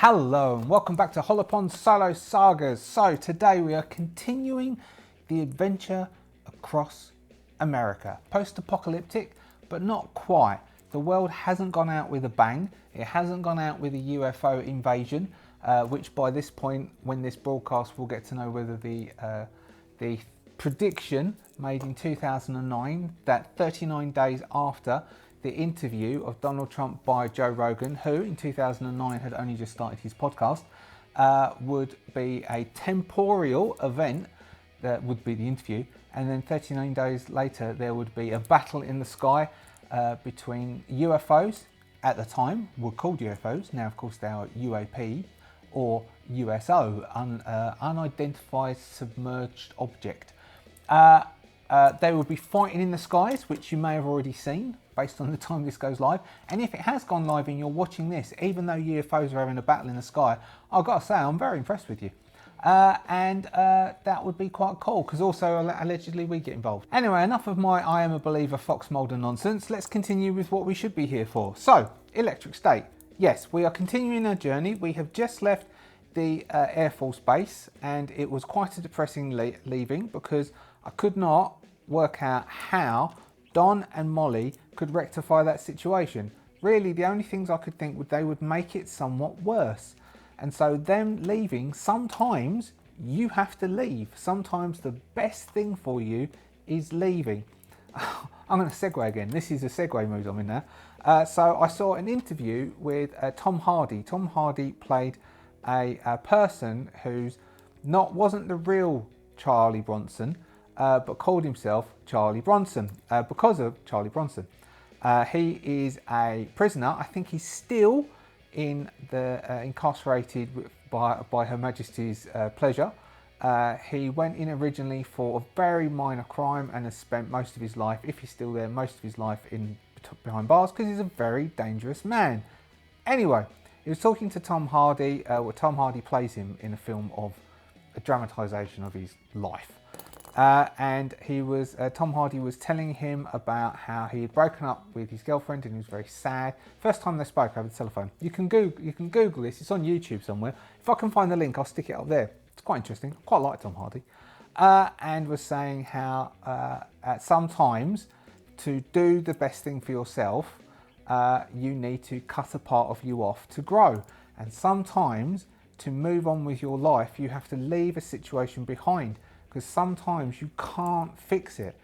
Hello and welcome back to Hollowponds Solo Sagas. So today we are continuing the adventure across America. Post-apocalyptic, but not quite. The world hasn't gone out with a bang. It hasn't gone out with a UFO invasion, which by this point, when this broadcast, we'll get to know whether the prediction made in 2009, that 39 days after the interview of Donald Trump by Joe Rogan, who in 2009 had only just started his podcast, would be a temporal event. That would be the interview, and then 39 days later there would be a battle in the sky between UFOs. At the time were called UFOs, now of course they are UAP or USO, unidentified submerged object. They would be fighting in the skies, which you may have already seen based on the time this goes live. And if it has gone live and you're watching this, even though UFOs are having a battle in the sky, I've got to say I'm very impressed with you. That would be quite cool, because also allegedly we get involved. Anyway, enough of my I am a believer Fox Mulder nonsense. Let's continue with what we should be here for. So, Electric State. Yes, we are continuing our journey. We have just left the Air Force Base, and it was quite a depressing leaving, because I could not work out how Don and Molly could rectify that situation. Really, the only things I could think they would make it somewhat worse. And so them leaving, sometimes you have to leave. Sometimes the best thing for you is leaving. I'm going to segue again. This is a segue mood I'm in now. So I saw an interview with Tom Hardy. Tom Hardy played a person who's wasn't the real Charlie Bronson, but called himself Charlie Bronson because of Charlie Bronson. He is a prisoner. I think he's still in the incarcerated by Her Majesty's pleasure. He went in originally for a very minor crime and has spent most of his life, if he's still there, most of his life behind bars, because he's a very dangerous man. Anyway, he was talking to Tom Hardy. Tom Hardy plays him in a film of a dramatisation of his life. And Tom Hardy was telling him about how he had broken up with his girlfriend and he was very sad. First time they spoke over the telephone. You can Google this. It's on YouTube somewhere. If I can find the link, I'll stick it up there. It's quite interesting. I quite like Tom Hardy. And was saying how sometimes to do the best thing for yourself, you need to cut a part of you off to grow. And sometimes to move on with your life, you have to leave a situation behind. Because sometimes you can't fix it.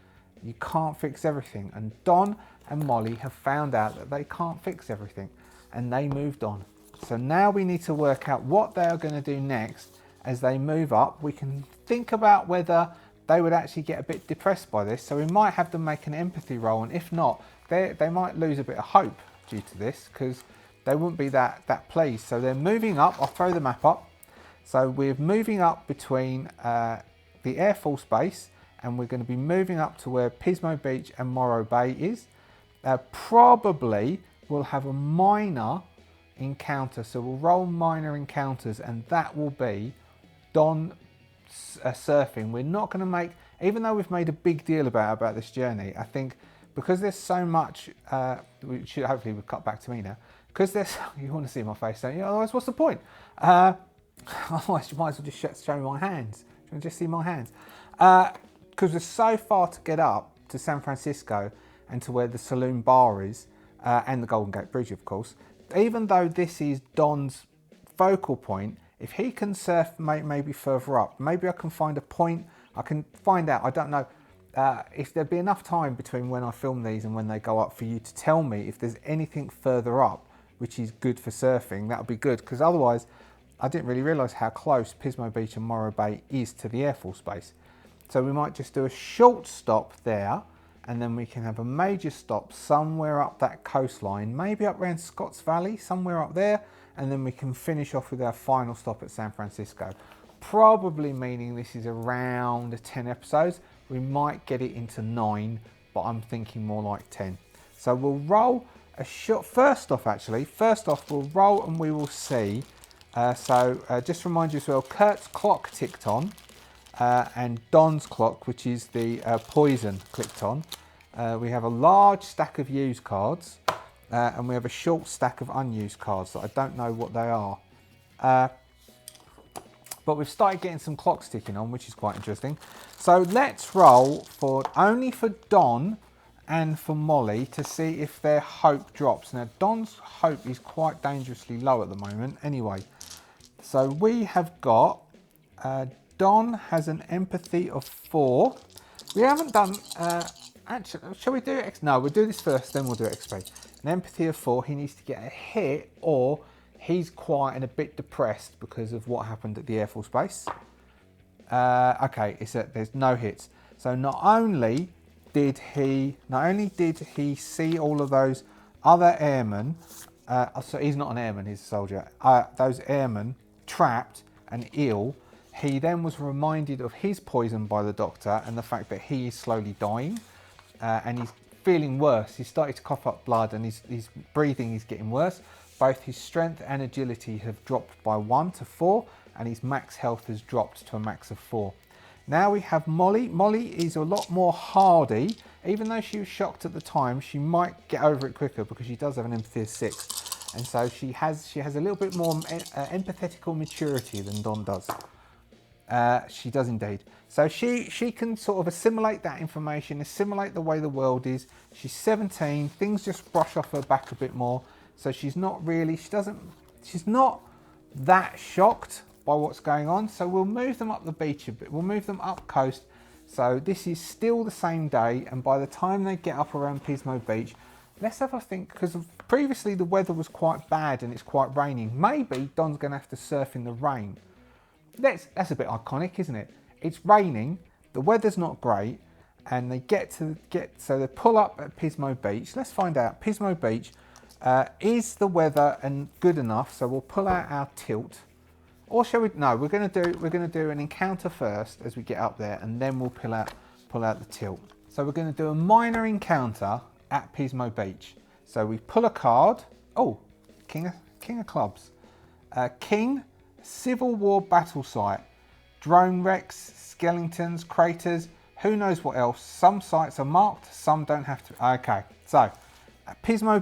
You can't fix everything. And Don and Molly have found out that they can't fix everything. And they moved on. So now we need to work out what they are going to do next as they move up. We can think about whether they would actually get a bit depressed by this. So we might have them make an empathy roll. And if not, they might lose a bit of hope due to this, because they wouldn't be that pleased. So they're moving up. I'll throw the map up. So we're moving up between the Air Force Base, and we're going to be moving up to where Pismo Beach and Morro Bay is. Probably we'll have a minor encounter, so we'll roll minor encounters, and that will be Don surfing. We're not going to make, even though we've made a big deal about this journey, I think because there's so much, hopefully we'll cut back to me now, because there's, you want to see my face, don't you? Otherwise, what's the point? Otherwise, you might as well just show me my hands. You can just see my hands. Because we're so far to get up to San Francisco and to where the saloon bar is, and the Golden Gate Bridge, of course. Even though this is Don's focal point, if he can surf maybe further up, maybe I can find a point. I can find out, I don't know, if there'd be enough time between when I film these and when they go up for you to tell me if there's anything further up which is good for surfing. That would be good, because otherwise I didn't really realise how close Pismo Beach and Morro Bay is to the Air Force Base. So we might just do a short stop there, and then we can have a major stop somewhere up that coastline, maybe up around Scotts Valley, somewhere up there, and then we can finish off with our final stop at San Francisco. Probably meaning this is around 10 episodes. We might get it into 9, but I'm thinking more like 10. So we'll roll a shot. First off, we'll roll and we will see. Just to remind you as well, Kurt's clock ticked on, and Don's clock, which is the poison, clicked on. We have a large stack of used cards, and we have a short stack of unused cards that I don't know what they are. But we've started getting some clocks ticking on, which is quite interesting. So let's roll only for Don and for Molly to see if their hope drops. Now, Don's hope is quite dangerously low at the moment anyway. So we have got, Don has an empathy of 4. We haven't done, actually, shall we do it? No, we'll do this first, then we'll do XP. An empathy of 4, he needs to get a hit, or he's quiet and a bit depressed because of what happened at the Air Force Base. Okay, there's no hits. So not only did he see all of those other airmen, so he's not an airman, he's a soldier, those airmen trapped and ill, he then was reminded of his poison by the doctor and the fact that he is slowly dying, and he's feeling worse. He's starting to cough up blood and his breathing is getting worse. Both his strength and agility have dropped by 1 to 4, and his max health has dropped to a max of 4. Now we have Molly. Molly is a lot more hardy. Even though she was shocked at the time, she might get over it quicker because she does have an empathy of 6. And so she has a little bit more empathetical maturity than Don does. She does indeed. So she can sort of assimilate that information, assimilate the way the world is. She's 17. Things just brush off her back a bit more. So she's not that shocked by what's going on. So we'll move them up the beach a bit. We'll move them up coast. So this is still the same day. And by the time they get up around Pismo Beach, let's have a think, because previously the weather was quite bad and it's quite raining. Maybe Don's going to have to surf in the rain. That's a bit iconic, isn't it? It's raining, the weather's not great, and they so they pull up at Pismo Beach. Let's find out. Pismo Beach, is the weather good enough? So we'll pull out our tilt, or shall we? No, we're going to do an encounter first as we get up there, and then we'll pull out the tilt. So we're going to do a minor encounter at Pismo Beach. So we pull a card. Oh, King of Clubs, King. Civil War battle site, drone wrecks, skeletons, craters, who knows what else. Some sites are marked, some don't have to. Okay, so at Pismo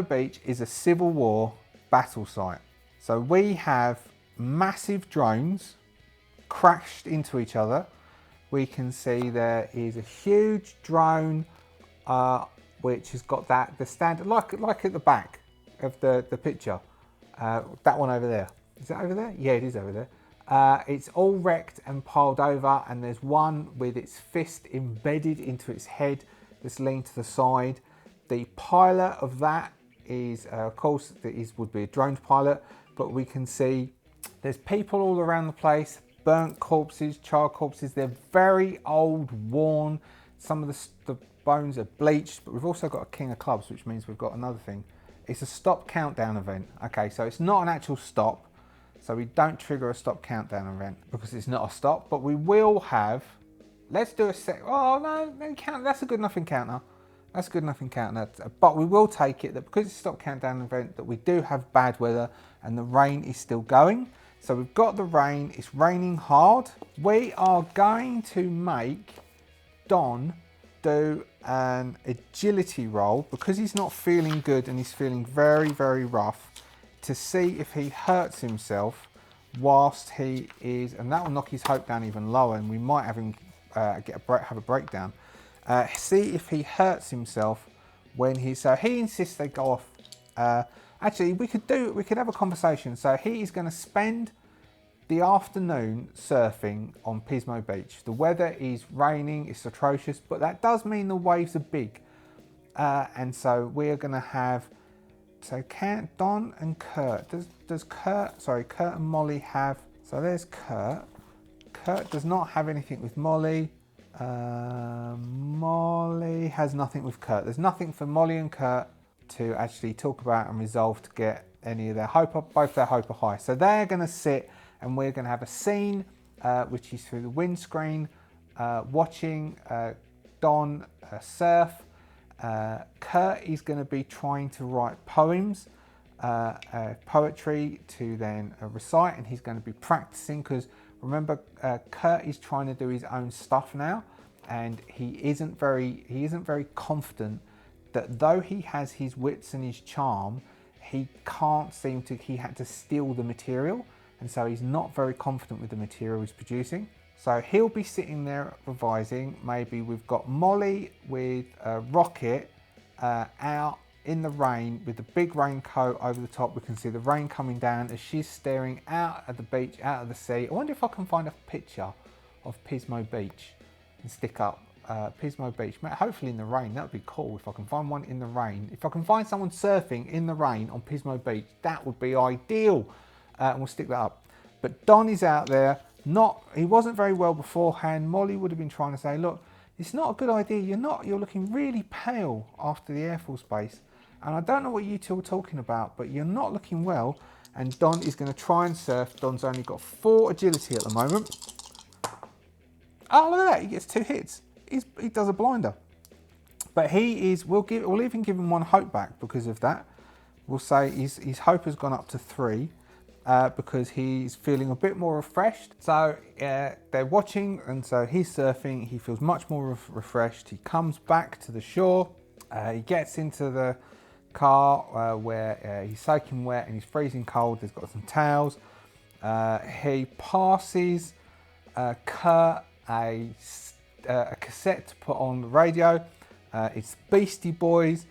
Beach is a Civil War battle site. So we have massive drones crashed into each other. We can see there is a huge drone which has got the standard, like at the back of the picture. That one over there. Is that over there? Yeah, it is over there. It's all wrecked and piled over, and there's one with its fist embedded into its head that's leaned to the side. The pilot of that is, of course, would be a drone pilot, but we can see there's people all around the place, burnt corpses, charred corpses. They're very old, worn. Some of the bones are bleached, but we've also got a King of Clubs, which means we've got another thing. It's a stop countdown event. Okay, so it's not an actual stop. So we don't trigger a stop countdown event because it's not a stop, but we will have, let's do a set. Oh no, that's a good enough encounter. That's a good enough encounter. But we will take it that because it's a stop countdown event that we do have bad weather and the rain is still going. So we've got the rain, it's raining hard. We are going to make Don do an agility roll because he's not feeling good and he's feeling very, very rough, to see if he hurts himself whilst he is, and that will knock his hope down even lower, and we might have him have a breakdown. See if he hurts himself when so he insists they go off. Actually, we could have a conversation. So he is going to spend the afternoon surfing on Pismo Beach. The weather is raining, it's atrocious, but that does mean the waves are big. And so we're going to have, so Don and Kurt, Kurt and Molly have, so there's Kurt. Kurt does not have anything with Molly. Molly has nothing with Kurt. There's nothing for Molly and Kurt to actually talk about and resolve to get any of their hope up. Both their hope are high. So they're going to sit and we're going to have a scene which is through the windscreen, watching Don surf. Kurt is going to be trying to write poems, poetry to then recite, and he's going to be practicing because remember, Kurt is trying to do his own stuff now, and he isn't very confident that though he has his wits and his charm, he can't seem to, he had to steal the material, and so he's not very confident with the material he's producing. So he'll be sitting there revising. Maybe we've got Molly with a rocket out in the rain with the big raincoat over the top. We can see the rain coming down as she's staring out at the beach, out of the sea. I wonder if I can find a picture of Pismo Beach and stick up Pismo Beach. Hopefully in the rain. That would be cool if I can find one in the rain. If I can find someone surfing in the rain on Pismo Beach, that would be ideal. And we'll stick that up. But Don is out there. He wasn't very well beforehand. Molly would have been trying to say, look, it's not a good idea. You're looking really pale after the Air Force Base. And I don't know what you two are talking about, but you're not looking well. And Don is going to try and surf. Don's only got 4 agility at the moment. Oh, look at that. He gets 2 hits. He does a blinder. But we'll even give him 1 hope back because of that. We'll say his hope has gone up to 3 because he's feeling a bit more refreshed. So they're watching, and so he's surfing. He feels much more refreshed. He comes back to the shore. He gets into the car where he's soaking wet and he's freezing cold. He's got some towels. He passes Kurt a cassette to put on the radio. It's Beastie Boys.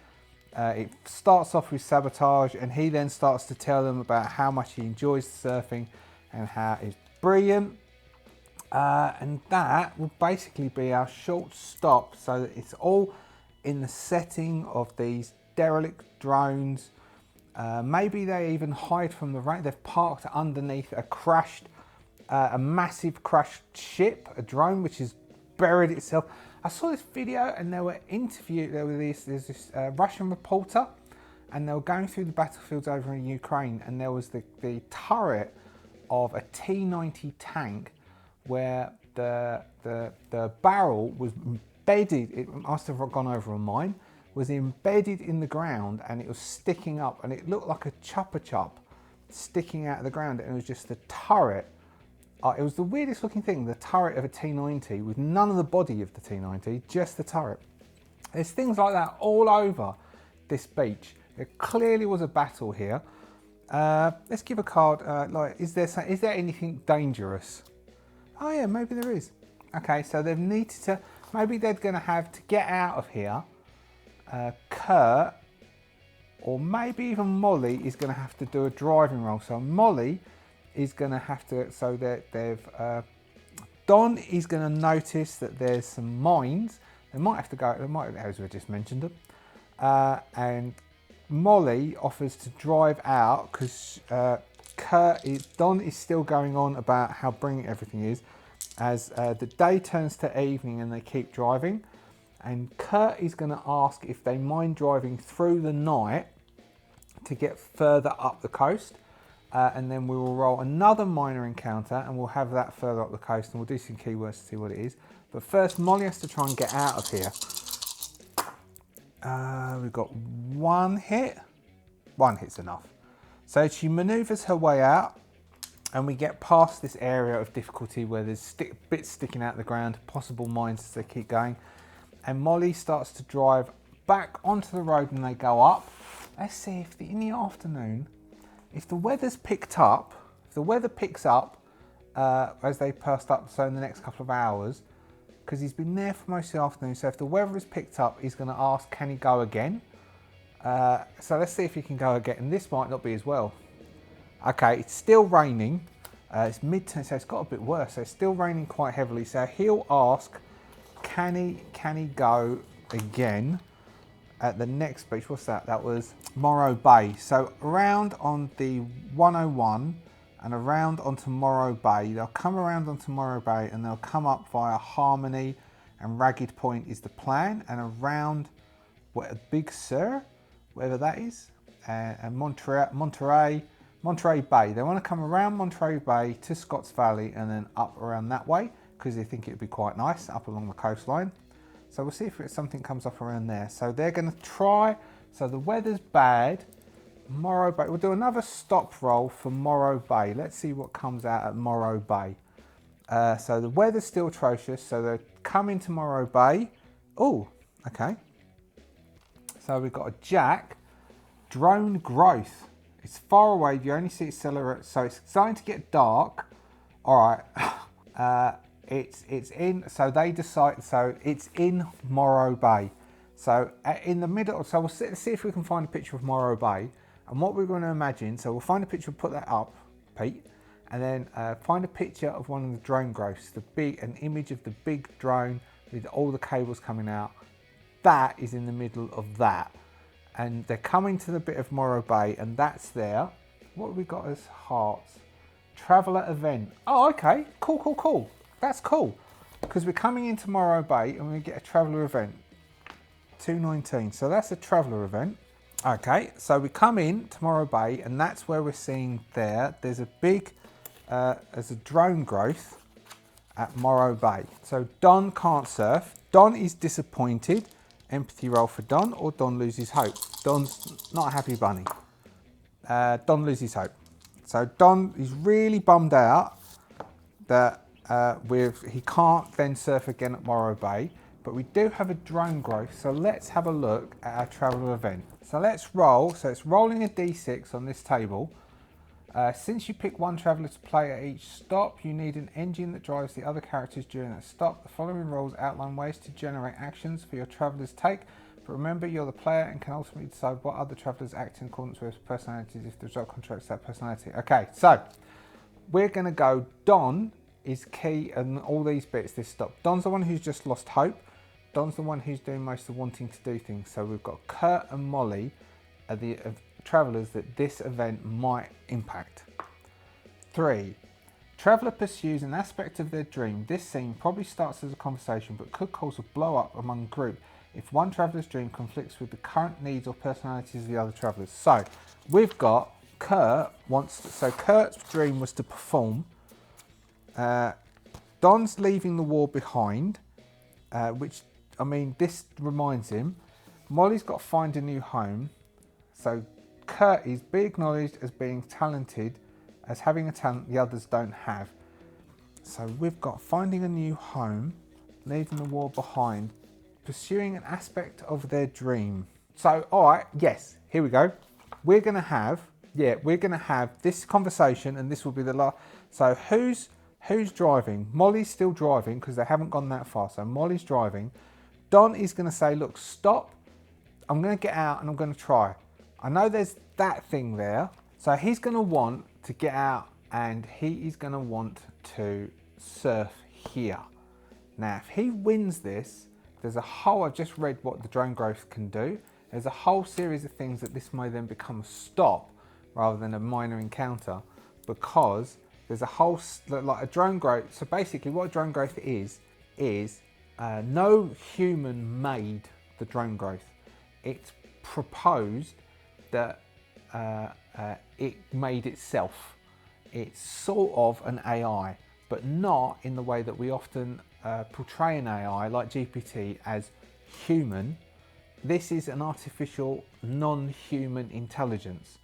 It starts off with Sabotage, and he then starts to tell them about how much he enjoys surfing and how it's brilliant. And that will basically be our short stop, so that it's all in the setting of these derelict drones. Maybe they even hide from the rain. They've parked underneath a massive crashed ship, a drone which has buried itself. I saw this video, and there's this Russian reporter, and they were going through the battlefields over in Ukraine, and there was the turret of a T-90 tank where the barrel was embedded, it must have gone over a mine, was embedded in the ground, and it was sticking up, and it looked like a chopper chop sticking out of the ground, and it was just the turret. It was the weirdest looking thing, the turret of a T-90 with none of the body of the T-90, just the turret. There's things like that all over this beach. There clearly was a battle here. Let's give a card, is there anything dangerous? Oh yeah, maybe there is. Okay, so they've needed to, maybe they're gonna have to get out of here. Kurt, or maybe even Molly is gonna have to do a driving role. So Molly is going to have to, so that Don is going to notice that there's some mines. They might have to go, as we just mentioned them. And Molly offers to drive out because Don is still going on about how brilliant everything is as the day turns to evening and they keep driving. And Kurt is going to ask if they mind driving through the night to get further up the coast. And then we will roll another minor encounter, and we'll have that further up the coast, and we'll do some keywords to see what it is. But first, Molly has to try and get out of here. We've got 1 hit. 1 hit's enough. So she manoeuvres her way out, and we get past this area of difficulty where there's bits sticking out of the ground, possible mines as they keep going. And Molly starts to drive back onto the road and they go up. Let's see if in the afternoon, if the weather's picked up, if the weather picks up as they passed up, so in the next couple of hours, because he's been there for most of the afternoon, so if the weather is picked up, he's going to ask, can he go again? So let's see if he can go again, and this might not be as well. Okay, it's still raining. It's mid-turn, so it's got a bit worse. So it's still raining quite heavily, so he'll ask, can he go again? At the next beach, what's that? That was Morro Bay. So around on the 101 and around onto Morro Bay. They'll come around onto Morro Bay and they'll come up via Harmony and Ragged Point is the plan, and around Big Sur, whatever that is, and Monterey Bay. They want to come around Monterey Bay to Scotts Valley and then up around that way because they think it would be quite nice up along the coastline. So we'll see if something comes up around there. So they're going to try, so the weather's bad, Morro Bay. We'll do another stop roll for Morro Bay. Let's see what comes out at Morro Bay. So the weather's still atrocious, so they're coming to Morro Bay. Oh, okay. So we've got a Jack, drone growth. It's far away. You only see its silhouette, so it's starting to get dark. All right. It's in. So they decide. So it's in Morro Bay. So in the middle. So we'll see if we can find a picture of Morro Bay. And what we're going to imagine. So we'll find a picture. Put that up, Pete, and then find a picture of one of the drone growths. An image of the big drone with all the cables coming out. That is in the middle of that. And they're coming to the bit of Morro Bay, and that's there. What have we got as hearts? Traveller event. Oh, okay. Cool. That's cool. Because we're coming into Morro Bay and we get a traveller event. 219. So that's a traveller event. Okay, so we come in to Morro Bay, and that's where we're seeing there. There's a big, there's a drone growth at Morro Bay. So Don can't surf. Don is disappointed. Empathy roll for Don, or Don loses hope. Don's not a happy bunny. Don loses hope. So Don is really bummed out that he can't then surf again at Morro Bay, but we do have a drone growth. So let's have a look at our traveller event. So let's roll. So it's rolling a d6 on this table. Since you pick one traveller to play at each stop, you need an engine that drives the other characters during that stop. The following rules outline ways to generate actions for your travellers take, but remember you're the player and can ultimately decide what other travellers act in accordance with personalities if the result contracts that personality. Okay, so we're going to go. Don is key and all these bits, this stop. Don's the one who's just lost hope. Don's the one who's doing most of wanting to do things. So we've got Kurt and Molly are the travellers that this event might impact. 3. Traveller pursues an aspect of their dream. This scene probably starts as a conversation but could cause a blow up among group if one traveller's dream conflicts with the current needs or personalities of the other travellers. So we've got Kurt's dream was to perform. Don's leaving the war behind, which, I mean, this reminds him. Molly's got to find a new home. So Kurt is be acknowledged as being talented, as having a talent the others don't have. So we've got finding a new home, leaving the war behind, pursuing an aspect of their dream. So, all right, yes, here we go. We're going to have this conversation, and this will be the last. So who's driving? Molly's still driving because they haven't gone that far. So Molly's driving. Don is going to say, look, stop. I'm going to get out and I'm going to try. I know there's that thing there. So he's going to want to get out and he is going to want to surf here. Now, if he wins this, there's a whole, I've just read what the drone growth can do. There's a whole series of things that this may then become a stop rather than a minor encounter, because there's a whole, like a drone growth. So basically what a drone growth is no human made the drone growth. It's proposed that it made itself. It's sort of an AI, but not in the way that we often portray an AI like GPT as human. This is an artificial non-human intelligence.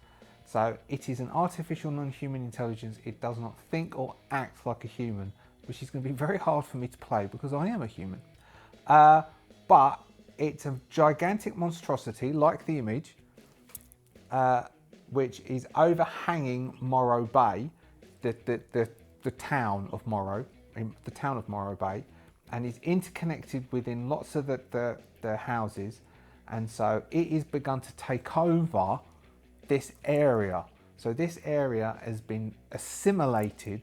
So it is an artificial non-human intelligence. It does not think or act like a human, which is going to be very hard for me to play because I am a human. But it's a gigantic monstrosity like the image, which is overhanging Morro Bay, the town of Morro, Bay, and is interconnected within lots of the houses, and so it is begun to take over this area. So this area has been assimilated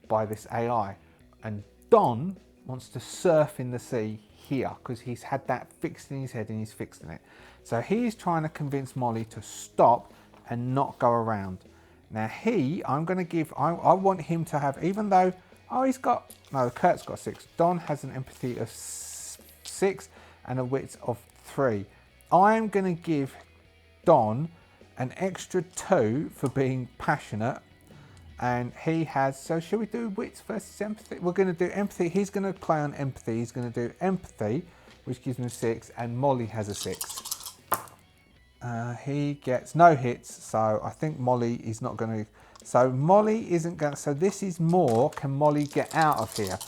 by this AI, and Don wants to surf in the sea here because he's had that fixed in his head and he's fixing it. So he's trying to convince Molly to stop and not go around. Now I want him to have, even though, Kurt's got 6. Don has an empathy of 6 and a wit of 3. I am going to give Don an extra 2 for being passionate, and he has, so shall we do wits versus empathy? We're going to do empathy. He's going to play on empathy. He's going to do empathy, which gives him a 6, and Molly has a 6. He gets no hits, so I think Molly is not going to. So Molly isn't going to. So this is more. Can Molly get out of here?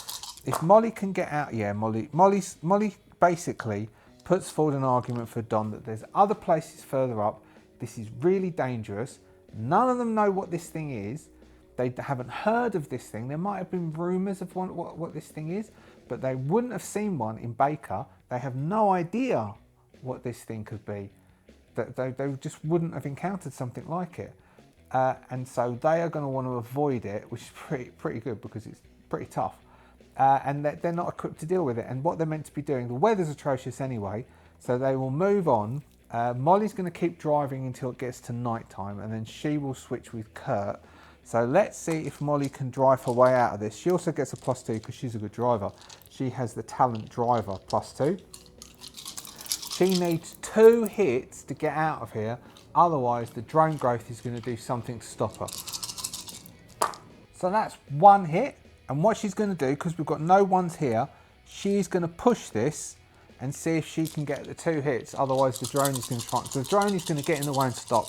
If Molly can get out, yeah, Molly basically puts forward an argument for Don that there's other places further up. This is really dangerous. None of them know what this thing is. They haven't heard of this thing. There might have been rumours of what this thing is, but they wouldn't have seen one in Baker. They have no idea what this thing could be. They just wouldn't have encountered something like it. And so they are going to want to avoid it, which is pretty good because it's pretty tough. And they're not equipped to deal with it. And what they're meant to be doing, the weather's atrocious anyway, so they will move on. Molly's going to keep driving until it gets to night time, and then she will switch with Kurt. So let's see if Molly can drive her way out of this. She also gets a +2 because she's a good driver. She has the talent driver +2. She needs 2 hits to get out of here. Otherwise, the drone growth is going to do something to stop her. So that's 1 hit. And what she's going to do, because we've got no ones here, she's going to push this and see if she can get the 2 hits. Otherwise, the drone is going to try. So the drone is going to get in the way and stop.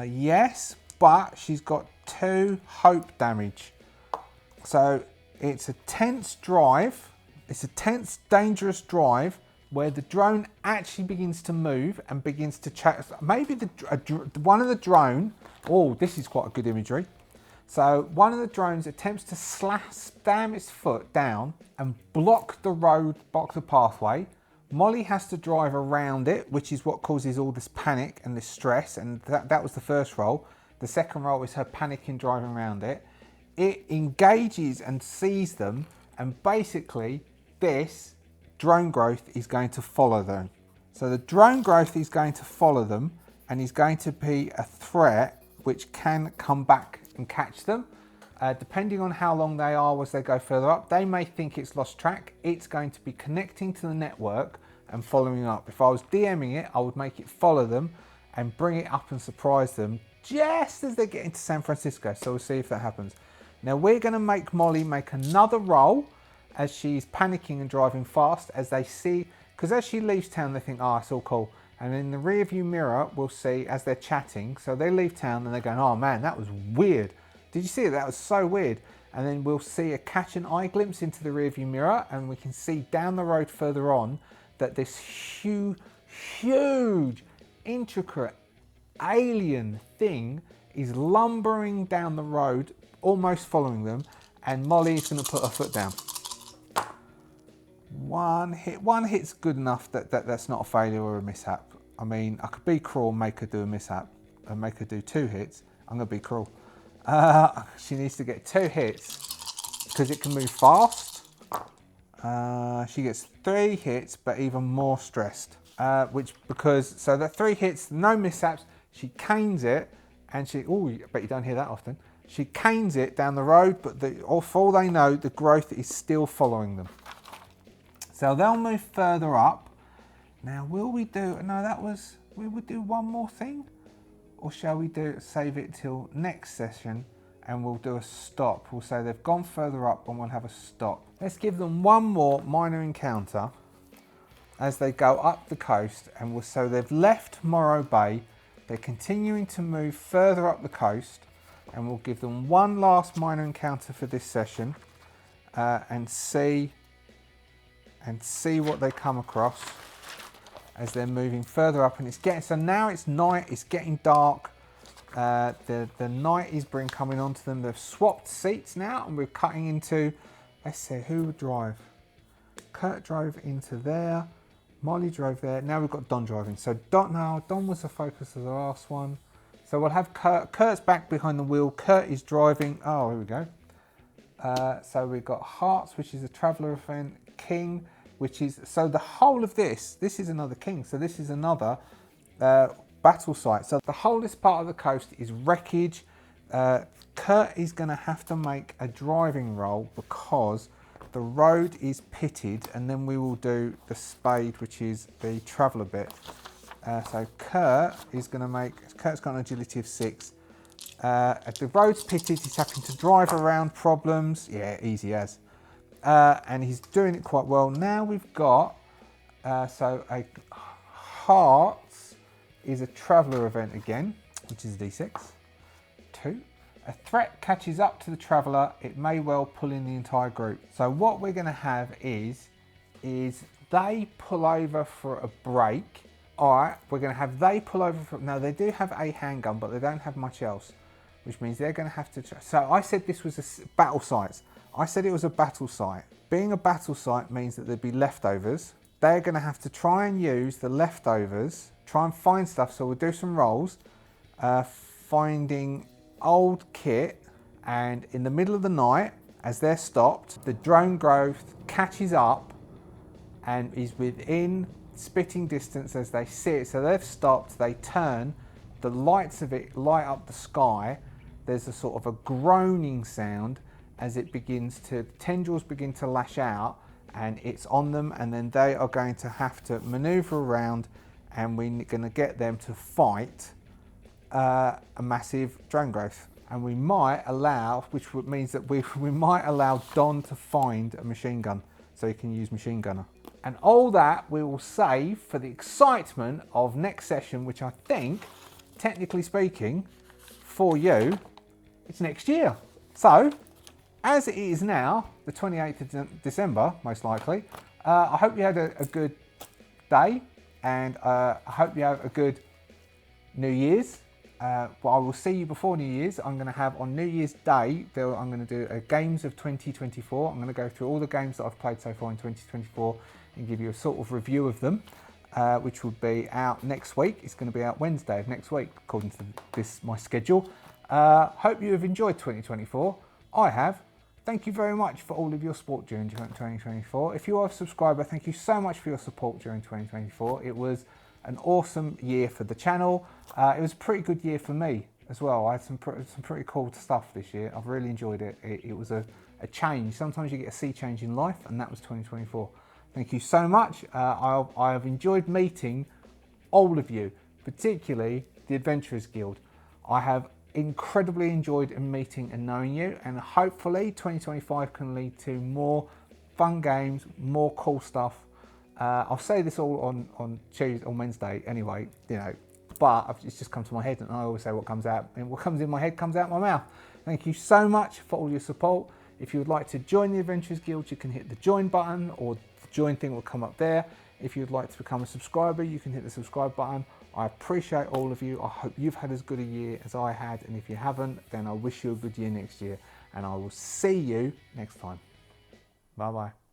Yes, but she's got 2 hope damage. So it's a tense drive. It's a tense, dangerous drive where the drone actually begins to move and begins to chat. Maybe one of the drone. Oh, this is quite a good imagery. So one of the drones attempts to slam its foot down and block the road, block the pathway. Molly has to drive around it, which is what causes all this panic and this stress. And that was the first roll. The second roll is her panicking driving around it. It engages and sees them, and basically this drone growth is going to follow them. So the drone growth is going to follow them and is going to be a threat which can come back and catch them. Depending on how long they are as they go further up, they may think it's lost track. It's going to be connecting to the network and following up. If I was DMing it, I would make it follow them and bring it up and surprise them just as they get into San Francisco. So we'll see if that happens. Now we're going to make Molly make another roll as she's panicking and driving fast, as they see, because as she leaves town, they think, oh, it's all cool. And in the rear view mirror, we'll see as they're chatting. So they leave town and they're going, oh man, that was weird. Did you see it? That was so weird. And then we'll see a catch an eye glimpse into the rear view mirror, and we can see down the road further on that this huge, intricate alien thing is lumbering down the road, almost following them, and Molly is going to put her foot down. One hit's good enough that's not a failure or a mishap. I mean, I could be cruel and make her do a mishap and make her do 2 hits. I'm going to be cruel. She needs to get 2 hits because it can move fast. She gets 3 hits, but even more stressed. So that 3 hits, no mishaps. She canes it, and I bet you don't hear that often. She canes it down the road, but for all they know, the growth is still following them. So they'll move further up. Now, we would do 1 more thing? Or shall we save it till next session and we'll do a stop? We'll say they've gone further up and we'll have a stop. Let's give them 1 more minor encounter as they go up the coast, and so they've left Morro Bay. They're continuing to move further up the coast, and we'll give them 1 last minor encounter for this session and see what they come across as they're moving further up. And so now it's night, it's getting dark. The night is coming onto them. They've swapped seats now, and we're cutting into, let's see, who would drive? Kurt drove into there. Molly drove there. Now we've got Don driving. So Don was the focus of the last one. So we'll have Kurt. Kurt's back behind the wheel. Kurt is driving. Oh, here we go. So we've got Hearts, which is a traveller event. King, which is, so the whole of this is another King. So this is another battle site. So the whole of this part of the coast is wreckage. Kurt is going to have to make a driving roll because the road is pitted, and then we will do the spade, which is the traveller bit. So Kurt's got an agility of 6. The road's pitted, he's having to drive around problems. Yeah, easy as. And he's doing it quite well. Now we've got, so a Hearts is a traveller event again, which is a D6. 2. A threat catches up to the traveller. It may well pull in the entire group. So what we're going to have is they pull over for a break. All right, we're going to have they pull over from... Now, they do have a handgun, but they don't have much else, which means they're going to have to... So I said this was a battle site. I said it was a battle site. Being a battle site means that there'd be leftovers. They're going to have to try and use the leftovers, try and find stuff. So we'll do some rolls, finding old kit, and in the middle of the night, as they're stopped, the drone growth catches up and is within spitting distance as they see it. So they've stopped, they turn, the lights of it light up the sky. There's a sort of a groaning sound as it begins to, tendrils begin to lash out, and it's on them, and then they are going to have to maneuver around, and we're going to get them to fight a massive drone growth. And we might allow, which means that we might allow Don to find a machine gun so he can use machine gunner. And all that we will save for the excitement of next session, which I think, technically speaking, for you, it's next year. So, as it is now, the 28th of December, most likely, I hope you had a good day, and I hope you have a good New Year's. Well, I will see you before New Year's. I'm going to have on New Year's Day, I'm going to do a games of 2024. I'm going to go through all the games that I've played so far in 2024 and give you a sort of review of them, which will be out next week. It's going to be out Wednesday of next week, according to my schedule. Hope you have enjoyed 2024. I have. Thank you very much for all of your support during 2024. If you are a subscriber, thank you so much for your support during 2024. It was an awesome year for the channel. It was a pretty good year for me as well. I had some pretty cool stuff this year. I've really enjoyed it. It was a change. Sometimes you get a sea change in life, and that was 2024. Thank you so much. I have enjoyed meeting all of you, particularly the Adventurers Guild. I have incredibly enjoyed meeting and knowing you, and hopefully 2025 can lead to more fun games, more cool stuff. I'll say this all on Tuesday, on Wednesday anyway, you know, but it's just come to my head, and I always say what comes out, and what comes in my head comes out my mouth. Thank you so much for all your support. If you would like to join the Adventurers Guild, you can hit the join button, or the join thing will come up there. If you'd like to become a subscriber, you can hit the subscribe button. I appreciate all of you. I hope you've had as good a year as I had, and if you haven't, then I wish you a good year next year, and I will see you next time. Bye bye.